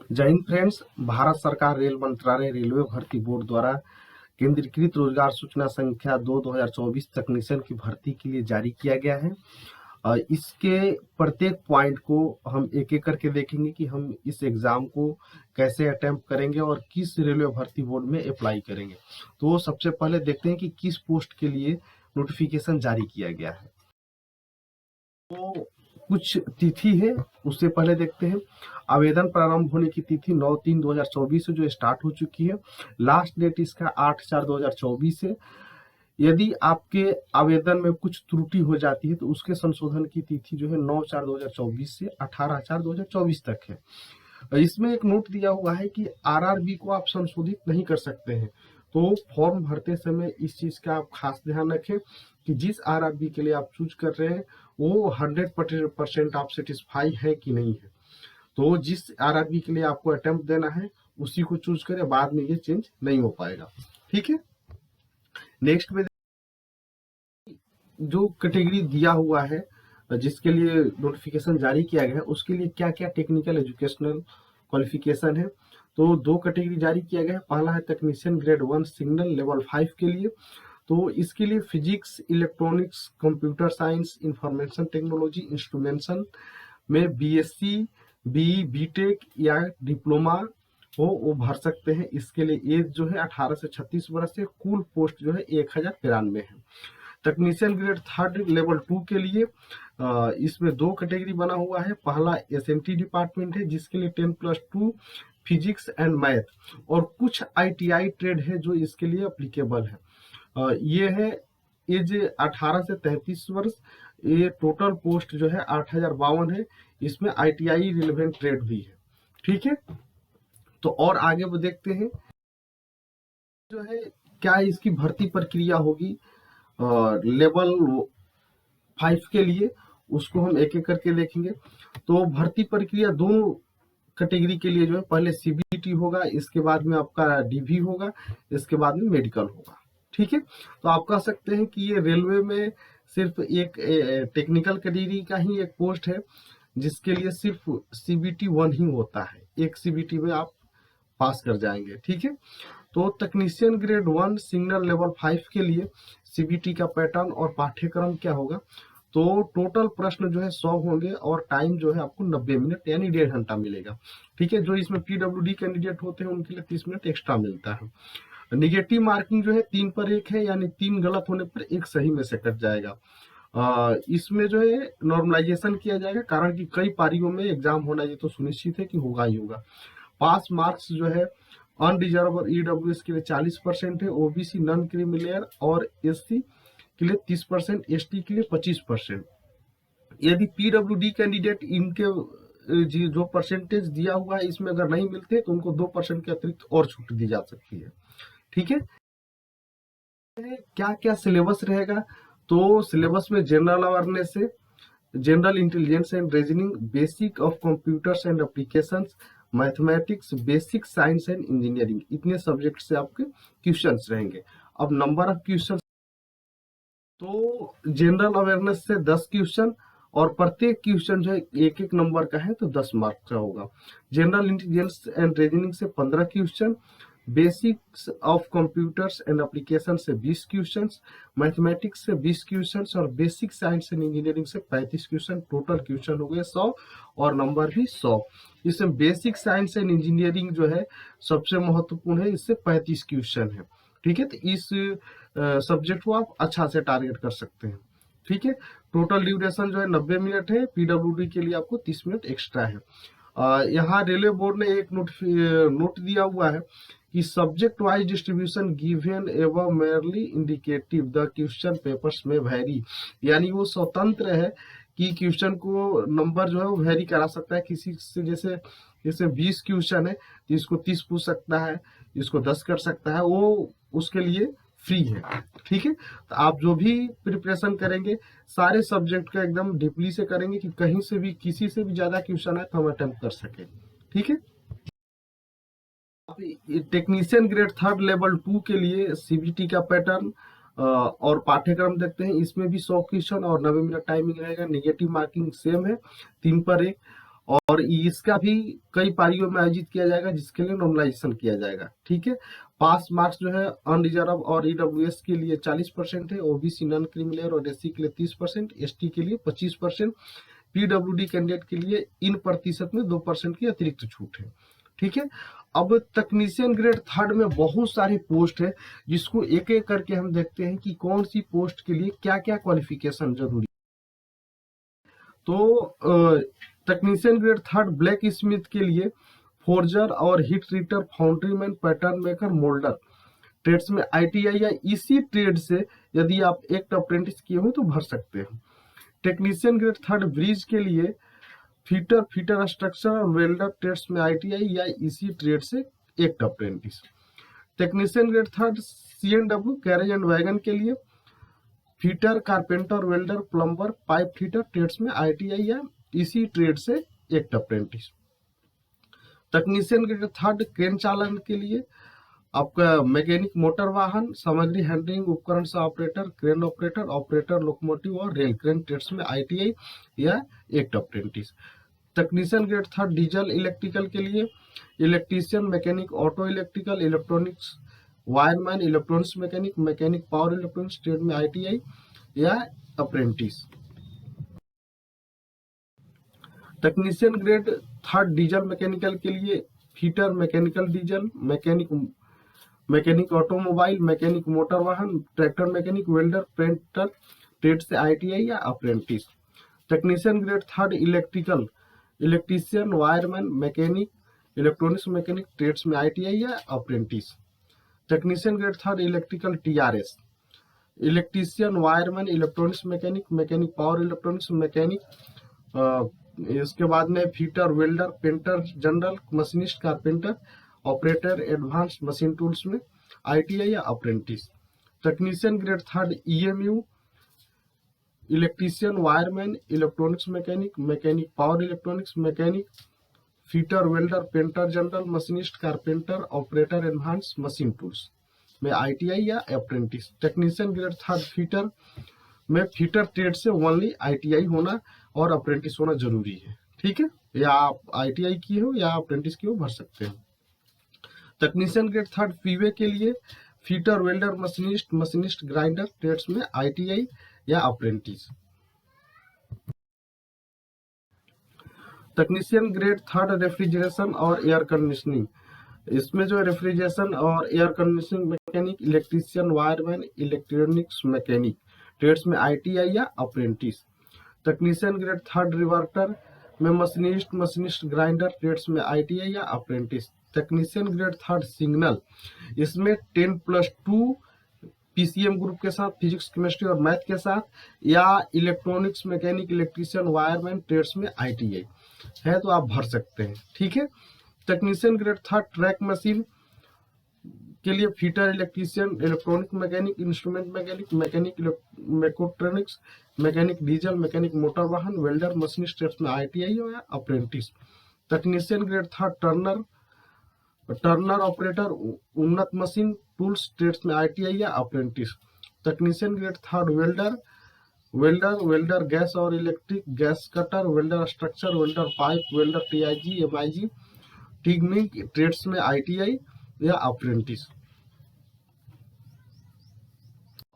जय हिंद फ्रेंड्स। भारत सरकार रेल मंत्रालय रेलवे भर्ती बोर्ड द्वारा केंद्रीकृत रोजगार सूचना संख्या 2/2024 तकनीशियन की भर्ती के लिए जारी किया गया है। इसके प्रत्येक पॉइंट को हम एक एक करके देखेंगे कि हम इस एग्जाम को कैसे अटेम्प्ट करेंगे और किस रेलवे भर्ती बोर्ड में अप्लाई करेंगे। तो सबसे पहले देखते हैं कि किस पोस्ट के लिए नोटिफिकेशन जारी किया गया है। तो कुछ तिथि है, उससे पहले देखते हैं। आवेदन प्रारंभ होने की तिथि 9/3/2024 से जो स्टार्ट हो चुकी है। लास्ट डेट इसका 8/4/2024 है। यदि आपके आवेदन में कुछ त्रुटि हो जाती है तो उसके संशोधन की तिथि जो है 9/4/2024 से 18/4/2024 तक है। इसमें एक नोट दिया हुआ है कि आरआरबी को आप संशोधित नहीं कर सकते हैं। तो फॉर्म भरते समय इस चीज का आप खास ध्यान रखें कि जिस आरआरबी के लिए आप चूज कर रहे हैं वो 100% आप सेटिस्फाई है कि नहीं है। तो जिस आरआरबी के लिए आपको अटेम्प्ट देना है उसी को चूज करें, बाद में ये चेंज नहीं हो पाएगा। ठीक है। नेक्स्ट में जो कैटेगरी दिया हुआ है जिसके लिए नोटिफिकेशन जारी किया गया है उसके लिए क्या क्या टेक्निकल एजुकेशनल क्वालिफिकेशन है। तो दो कैटेगरी जारी किया गया है। पहला है टेक्नीशियन ग्रेड 1 सिग्नल लेवल 5 के लिए। तो इसके लिए physics, electronics, computer science, information technology, instrumentation में बीएससी, बीई, बीटेक या डिप्लोमा हो वो भर सकते हैं। इसके लिए एज जो है 18 से 36 वर्ष है। कुल पोस्ट जो है 1093 है। टेक्नीशियन ग्रेड 3 लेवल 2 के लिए इसमें दो कैटेगरी बना हुआ है। पहला एसएनटी डिपार्टमेंट है जिसके लिए 10+2 फिजिक्स एंड मैथ और कुछ आईटीआई ट्रेड है जो इसके लिए अप्लीकेबल है। ये है एज 18 से 33 वर्ष। ये टोटल पोस्ट जो है 8052 है। इसमें आईटीआई रिलेवेंट ट्रेड भी है। ठीक है। तो और आगे वो देखते हैं जो है क्या इसकी भर्ती प्रक्रिया होगी लेवल 5 के लिए, उसको हम एक एक करके देखेंगे। तो भर्ती प्रक्रिया दोनों कैटेगरी के लिए जो है पहले सीबीटी होगा, इसके बाद में आपका डीवी होगा, इसके बाद में मेडिकल होगा। ठीक है। तो आप कह सकते हैं कि ये रेलवे में सिर्फ एक टेक्निकल कैटेगरी का ही एक पोस्ट है जिसके लिए सिर्फ सीबीटी 1 ही होता है। एक सीबीटी में आप पास कर जाएंगे। ठीक है। तो टेक्नीशियन ग्रेड 1 सिग्नल लेवल 5 के लिए सीबीटी का पैटर्न और पाठ्यक्रम क्या होगा। तो टोटल प्रश्न जो है 100 होंगे और टाइम जो है आपको 90 मिनट यानी 1.5 घंटा मिलेगा। ठीक है। जो इसमें पीडब्ल्यूडी कैंडिडेट होते हैं उनके लिए 30 मिनट एक्स्ट्रा मिलता है। निगेटिव मार्किंग जो है 3 पर 1 है, यानी 3 गलत होने पर एक सही में से कट जाएगा। इसमें जो है नॉर्मलाइजेशन किया जाएगा, कारण कि कई पारियों में एग्जाम होना ये तो सुनिश्चित है कि होगा ही होगा। पास मार्क्स जो है अनरिजर्व और ईडब्ल्यूएस के लिए 40% है, ओबीसी, नॉन क्रीमी लेयर और एससी के लिए 30%, एसटी के लिए 25%। यदि पीडब्ल्यूडी कैंडिडेट इनके जो परसेंटेज दिया हुआ है इसमें अगर नहीं मिलते तो उनको 2% के अतिरिक्त और छूट दी जा सकती है। ठीक है। क्या क्या सिलेबस रहेगा। तो सिलेबस में जनरल अवेयरनेस है, general intelligence and reasoning, basic of computers and applications, mathematics, basic science and engineering, इतने सब्जेक्ट से आपके क्वेश्चंस रहेंगे। अब नंबर ऑफ क्वेश्चन, तो जनरल अवेयरनेस से 10 क्वेश्चन और प्रत्येक क्वेश्चन जो है एक एक नंबर का है तो 10 मार्क का होगा। जनरल इंटेलिजेंस एंड रीजनिंग से 15 question, basics of computers and application से 20 क्वेश्चंस, मैथमेटिक्स से 20 क्वेश्चंस और बेसिक साइंस एंड इंजीनियरिंग से 35 क्वेश्चन। टोटल क्वेश्चन हो गए 100 और नंबर भी 100। इसमें बेसिक साइंस एंड इंजीनियरिंग जो है सबसे महत्वपूर्ण है, इससे 35 क्वेश्चन है। ठीक है। तो इस सब्जेक्ट को आप अच्छा से टारगेट कर सकते हैं। ठीक है। टोटल ड्यूरेशन जो है 90 मिनट है। पीडब्ल्यूडी के लिए आपको 30 मिनट एक्स्ट्रा है। यहाँ रेलवे बोर्ड ने एक नोट दिया हुआ है कि सब्जेक्ट वाइज डिस्ट्रीब्यूशन गिवन एवं merely indicative the question papers में वैरी, यानी वो स्वतंत्र है कि क्वेश्चन को नंबर जो है वो वेरी करा सकता है किसी से। जैसे 20 क्वेश्चन है तो इसको 30 पूछ सकता है, इसको 10 कर सकता है, वो उसके लिए फ्री है। ठीक है। तो आप जो भी प्रिपरेशन करेंगे सारे सब्जेक्ट का एकदम डीपली से करेंगे कि कहीं से भी किसी से भी ज्यादा क्वेश्चन आए तो हम अटेम्प्ट कर सके। ठीक है। टेक्नीशियन ग्रेड 3 लेवल 2 के लिए सीबीटी का पैटर्न और पाठ्यक्रम देखते हैं। इसमें भी 100 क्वेश्चन और 90 मिनट टाइमिंग रहेगा। निगेटिव मार्किंग सेम है, 3 पर 1 और इसका भी कई पारियों में आयोजित किया जाएगा, जिसके लिए नॉर्मलाइजेशन किया जाएगा। ठीक है, पास मार्क्स जो है अनरिजर्व और ईडब्ल्यूएस के लिए 40% है, ओबीसी नॉन क्रीमिलेयर और एससी के लिए 30%, एसटी के लिए 25%, पीडब्ल्यूडी कैंडिडेट के लिए इन प्रतिशत में 2% की अतिरिक्त छूट है। ठीक है, अब तकनीशियन ग्रेड थर्ड में बहुत सारी पोस्ट है, जिसको एक एक करके हम देखते हैं कि कौन सी पोस्ट के लिए क्या क्या क्वालिफिकेशन जरूरी। तो technician grade third blacksmith के लिए फोर्जर और heat treater, foundryman, pattern maker, moulder trades में आईटीआई या इसी ट्रेड से यदि आप एक अप्रेंटिस किए हो तो भर सकते हैं। टेक्नीशियन ग्रेड थर्ड ब्रिज के लिए फीटर स्ट्रक्चर और वेल्डर ट्रेड्स में आईटीआई या इसी ट्रेड से एक apprentice. Technician grade third CNW carriage and wagon के लिए fitter, carpenter, welder, plumber, pipe fitter trades में आईटीआई या इसी ट्रेड से एक apprentice. Technician grade third crane चालन के लिए आपका मैकेनिक, मोटर वाहन, सामग्री हैंडलिंग, उपकरण से operator, crane operator, operator locomotive और रेल क्रेन ट्रेड्स में आईटीआई या एक apprentice. Technician grade third diesel electrical के लिए electrician, mechanic, auto electrical, electronics, wireman, electronics mechanic, mechanic power electronics trade में आईटीआई या apprentice. Technician grade third diesel mechanical के लिए fitter, mechanical diesel, mechanic automobile, mechanic motor वाहन, tractor mechanic, welder, painter trade से ITI या apprentice. Technician grade third electrical, electrician, wireman, mechanic, electronics mechanic trades में ITI या apprentice. Technician grade third electrical TRS, electrician, wireman, electronics mechanic, mechanic power electronics mechanic, इसके बाद में fitter, welder, painter general, machinist, carpenter, operator advance machine tools में ITI या apprentice. Technician grade third EMU, electrician, wireman, electronics mechanic, mechanic power electronics mechanic, fitter, welder, painter general, machinist, carpenter, operator advance machine tools में ITI या apprentice. Technician grade third fitter में fitter trade से only ITI होना और apprentice होना जरूरी है। ठीक है, या आप आईटीआई किए हो या अप्रेंटिस किए हो भर सकते हैं। टेक्नीशियन ग्रेड थर्ड पीवे के लिए fitter, welder, machinist grinder trades में आईटीआई या apprentice. Technician grade third refrigeration और एयर कंडीशनिंग, इसमें जो रेफ्रिजरेशन और air conditioning mechanic, electrician, wireman, electronics mechanic trades में आईटीआई या apprentice. Technician grade third riveter में मशीनिस्ट ग्राइंडर ट्रेड्स में आईटीआई या apprentice. Technician grade third signal, इसमें 10+2 पीसीएम ग्रुप के साथ फिजिक्स, केमिस्ट्री और मैथ के साथ, या electronics mechanic, electrician, wireman trades में आईटीआई है तो आप भर सकते हैं। ठीक है, technician grade third track machine के लिए fitter, electrician, electronic mechanic, instrument mechanic, mechanic mechatronics, mechanic diesel, mechanic motor वाहन, वेल्डर, मशीनिस्ट ट्रेड्स में आईटीआई या apprentice. Technician grade third turner operator, उन्नत मशीन टूल्स ट्रेड्स में आईटीआई या apprentice. Technician grade third welder gas और electric, gas cutter, welder structure, welder pipe, welder TIG, MIG, TIG MIG trades में ITI या apprentice.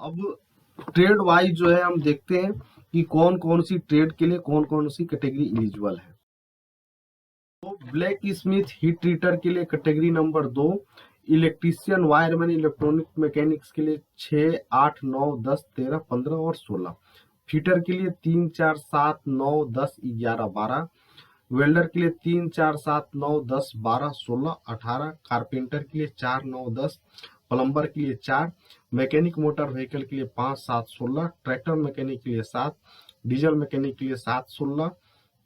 अब trade wise जो है हम देखते हैं कि कौन कौन सी ट्रेड के लिए कौन कौन सी कैटेगरी एलिजिबल है। तो ब्लैक स्मिथ हीट ट्रीटर के लिए category number 2, electrician, wireman, electronic mechanics के लिए 6, 8, 9, 10, 13, 15 और 16, फीटर के लिए 3, 4, 7, 9, 10, 11, 12, वेल्डर के लिए 3, 4, 7, 9, 10, 12, 16, 18, कारपेंटर के लिए 4, 9, 10, प्लम्बर के लिए 4, मैकेनिक मोटर व्हीकल के लिए 5, 7, 16, ट्रैक्टर मैकेनिक के लिए 7, डीजल मैकेनिक के लिए 7, 16,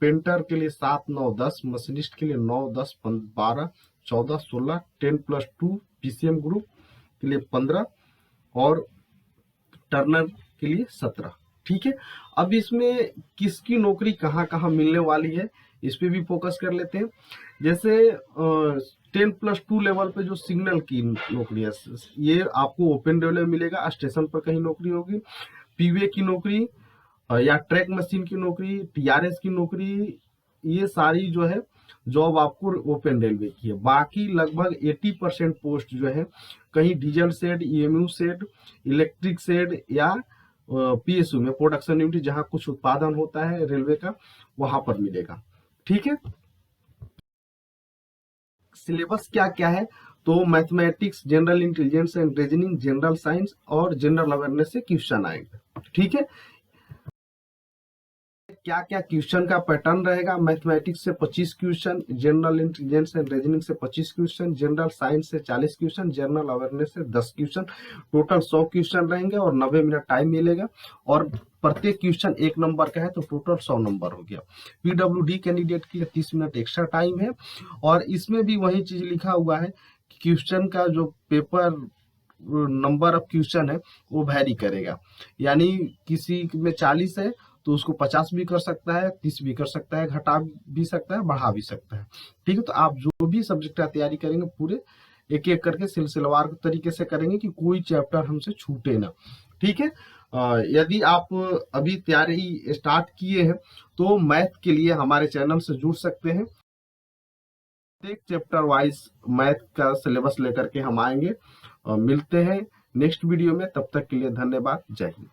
पेंटर के लिए 7, 9, 10, मशीनिस्ट के लिए 9, 10, 12, 14, 16, 10+2 पीसीएम ग्रुप के लिए 15 और टर्नर के लिए 17। ठीक है, अब इसमें किसकी नौकरी कहाँ कहाँ मिलने वाली है इस पे भी फोकस कर लेते हैं। जैसे 10+2 लेवल पे जो सिग्नल की नौकरी है, ये आपको ओपन डे में मिलेगा, स्टेशन पर कहीं नौकरी होगी। पीवे की नौकरी या ट्रैक मशीन की नौकरी, टीआरएस की नौकरी, ये सारी जो है जॉब आपको ओपन रेलवे की है। बाकी लगभग 80% पोस्ट जो है कहीं diesel shed, EMU shed, electric shed या पीएसयू में, प्रोडक्शन यूनिट, जहां कुछ उत्पादन होता है रेलवे का, वहां पर मिलेगा। ठीक है, सिलेबस क्या क्या है, तो mathematics, general intelligence and reasoning, general science और जनरल अवेयरनेस से क्वेश्चन आएंगे। ठीक है, क्या क्या क्वेश्चन का पैटर्न रहेगा, मैथमेटिक्स से 25 question, general intelligence and reasoning से 25 क्वेश्चन, जनरल साइंस से 40 क्वेश्चन, जनरल अवेयरनेस से 10 क्वेश्चन, टोटल 100 क्वेश्चन रहेंगे और 90 मिनट टाइम मिलेगा। और प्रत्येक क्वेश्चन 1 नंबर का है तो टोटल 100 नंबर हो गया। पीडब्ल्यूडी कैंडिडेट के लिए 30 मिनट एक्स्ट्रा टाइम है। और इसमें भी वही चीज लिखा हुआ है कि क्वेश्चन का जो पेपर नंबर ऑफ क्वेश्चन है वो वैरी करेगा, यानी किसी में 40 है तो उसको 50 भी कर सकता है, 30 भी कर सकता है, घटा भी सकता है, बढ़ा भी सकता है। ठीक है, तो आप जो भी सब्जेक्ट का तैयारी करेंगे पूरे एक एक करके सिलसिलेवार तरीके से करेंगे कि कोई चैप्टर हमसे छूटे ना। ठीक है, यदि आप अभी तैयारी स्टार्ट किए हैं तो मैथ के लिए हमारे चैनल से जुड़ सकते हैं। एक चैप्टर वाइज मैथ का सिलेबस लेकर के हम आएंगे। मिलते हैं नेक्स्ट वीडियो में, तब तक के लिए धन्यवाद, जय हिंद।